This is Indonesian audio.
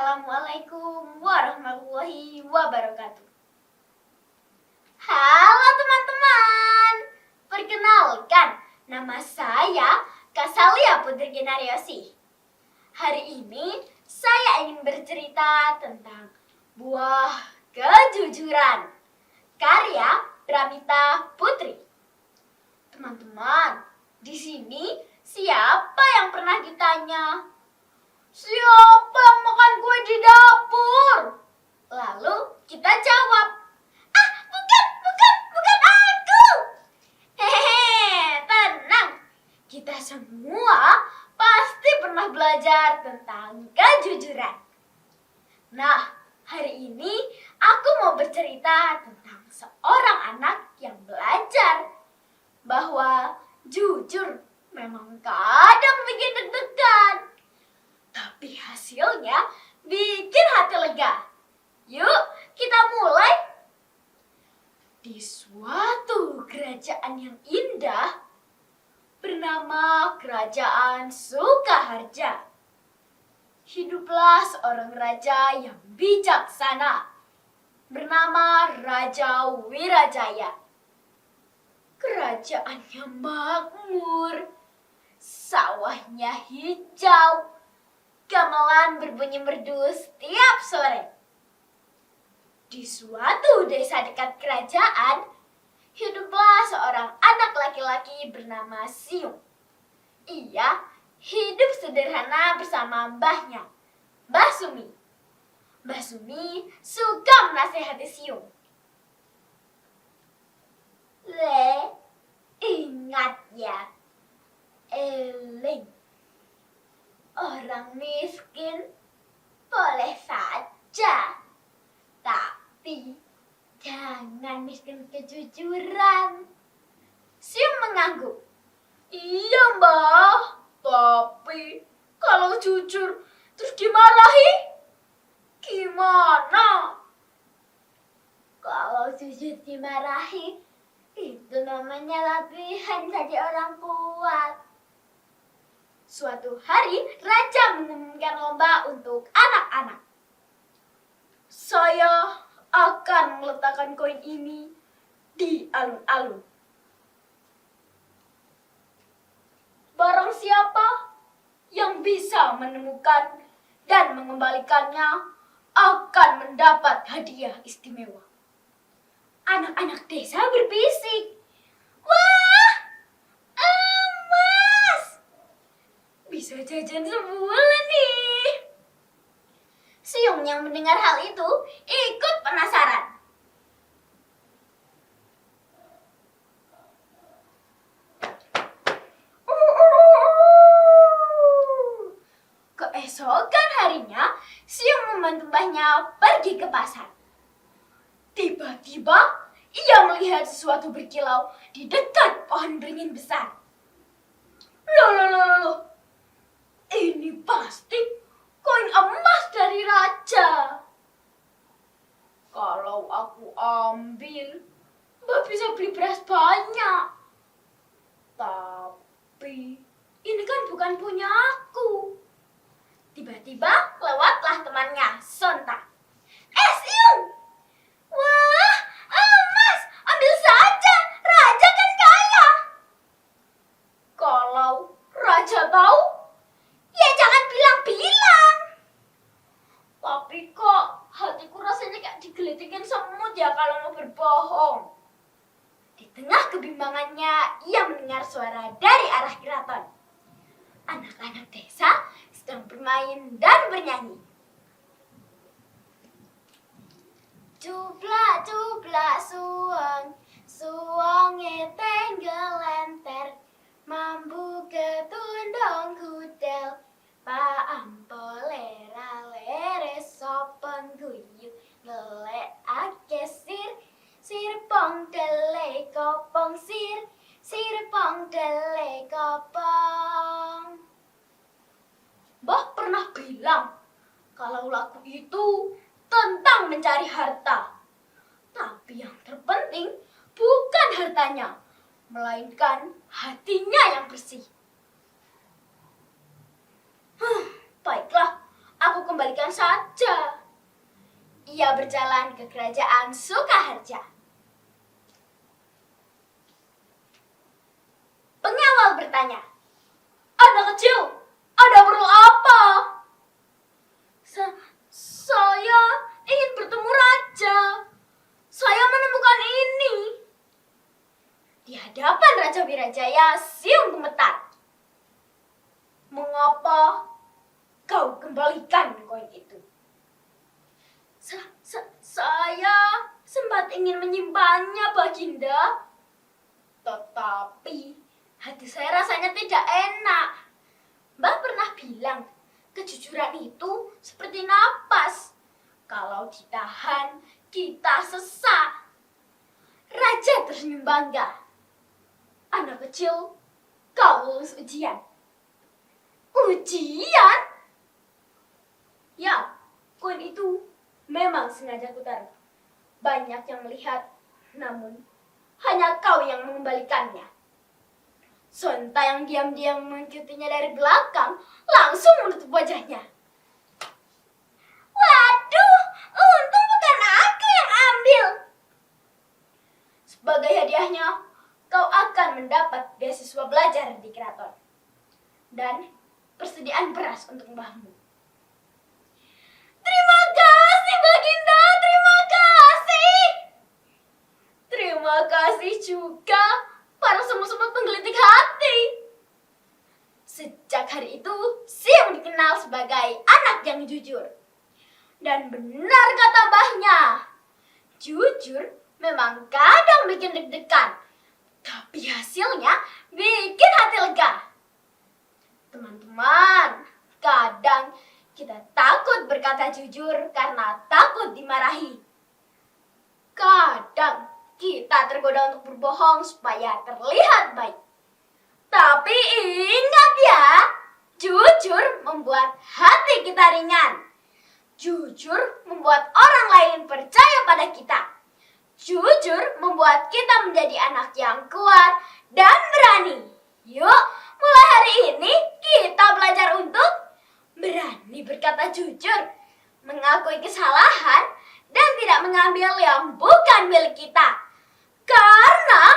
Assalamualaikum warahmatullahi wabarakatuh. Halo teman-teman, perkenalkan, nama saya Kasalia Putri Ginariosi. Hari ini saya ingin bercerita tentang Buah Kejujuran, karya Pramita Putri. Teman-teman, di sini siapa yang pernah ditanya, siapa yang makan kue di dapur? Lalu kita jawab, bukan aku. Hehehe, tenang. Kita semua pasti pernah belajar tentang kejujuran. Nah, hari ini aku mau bercerita tentang seorang anak yang belajar bahwa jujur memang kadang bikin deg-degan, tapi hasilnya bikin hati lega. Yuk, kita mulai. Di suatu kerajaan yang indah bernama Kerajaan Sukaharja, hiduplah seorang raja yang bijaksana bernama Raja Wirajaya. Kerajaannya makmur, sawahnya hijau, gamelan berbunyi merdu setiap sore. Di suatu desa dekat kerajaan, hiduplah seorang anak laki-laki bernama Siung. Ia hidup sederhana bersama mbahnya, Mbah Sumi. Mbah Sumi suka menasihati Siung. Ingat ya, Eling, orang miskin boleh saja, tapi jangan miskin kejujuran. Siung mengangguk. Iya, Mbah, tapi kalau jujur terus dimarahi, gimana? Kalau jujur dimarahi, itu namanya latihan jadi orang kuat. Suatu hari, raja mengumumkan lomba untuk anak-anak. Saya akan meletakkan koin ini di alun-alun. Barang siapa yang bisa menemukan dan mengembalikannya akan mendapat hadiah istimewa. Anak-anak desa berbisik, wah, emas! Bisa jajan sebulan nih. Siung yang mendengar hal itu ikut penasaran. Keesokan harinya, Siung membantu mbahnya pergi ke pasar. Tiba-tiba, ia melihat sesuatu berkilau di dekat pohon beringin besar. Loh, ini pasti koin emas dari raja. Kalau aku ambil, Mbak bisa beli beras banyak. Tapi, ini kan bukan punya aku. Tiba-tiba, lewatlah temannya, Sonta. Siung! Wah, emas! Ambil saja, raja kan kaya. Kalau raja tahu, ya jangan bilang-bilang. Tapi kok hatiku rasanya kayak digelitikin semut ya kalau mau berbohong. Di tengah kebimbangannya, ia mendengar suara dari arah keraton. Anak-anak desa sedang bermain dan bernyanyi. Cubla suang, suange tenggelenter, mambu ketundong kudel, paampole ralere sopen guyu, ngelek ake sir pong dele kopong sir pong dele kopong. Mbah pernah bilang kalau lagu itu tentang mencari harta. Tapi yang terpenting bukan hartanya, melainkan hatinya yang bersih. Baiklah, aku kembalikan saja berjalan ke kerajaan Sukaharja. Pengawal bertanya, "Anak kecil, ada perlu apa?" Saya ingin bertemu raja. Saya menemukan ini. Di hadapan Raja Wirajaya, Siung gemetar. "Mengapa kau kembalikan koin itu?" Saya sempat ingin menyimpannya, Baginda. Tetapi hati saya rasanya tidak enak. Mbah pernah bilang, kejujuran itu seperti napas. Kalau ditahan, kita sesak. Raja tersenyum bangga. "Anak kecil, kau lulus ujian." "Ujian?" "Ya, koin itu memang sengaja kutaruh. Banyak yang melihat, namun hanya kau yang mengembalikannya." Sonta yang diam-diam mengikutinya dari belakang langsung menutup wajahnya. "Waduh, untung bukan aku yang ambil." "Sebagai hadiahnya, kau akan mendapat beasiswa belajar di keraton. Dan persediaan beras untuk mbahmu." "Terima kasih, Baginda, terima kasih." Terima kasih juga para semut-semut penggelitik hati. Sejak hari itu, Siung dikenal sebagai anak yang jujur. Dan benar kata mbahnya, jujur memang kadang bikin deg-degan, tapi hasilnya bikin hati lega. Teman-teman, kadang kita takut berkata jujur karena takut dimarahi. Kadang kita tergoda untuk berbohong supaya terlihat baik. Tapi ingat ya, jujur membuat hati kita ringan. Jujur membuat orang lain percaya pada kita. Jujur membuat kita menjadi anak yang kuat dan berani. Yuk, mulai hari ini kita belajar untuk berani berkata jujur, mengakui kesalahan, dan tidak mengambil yang bukan milik kita. Karena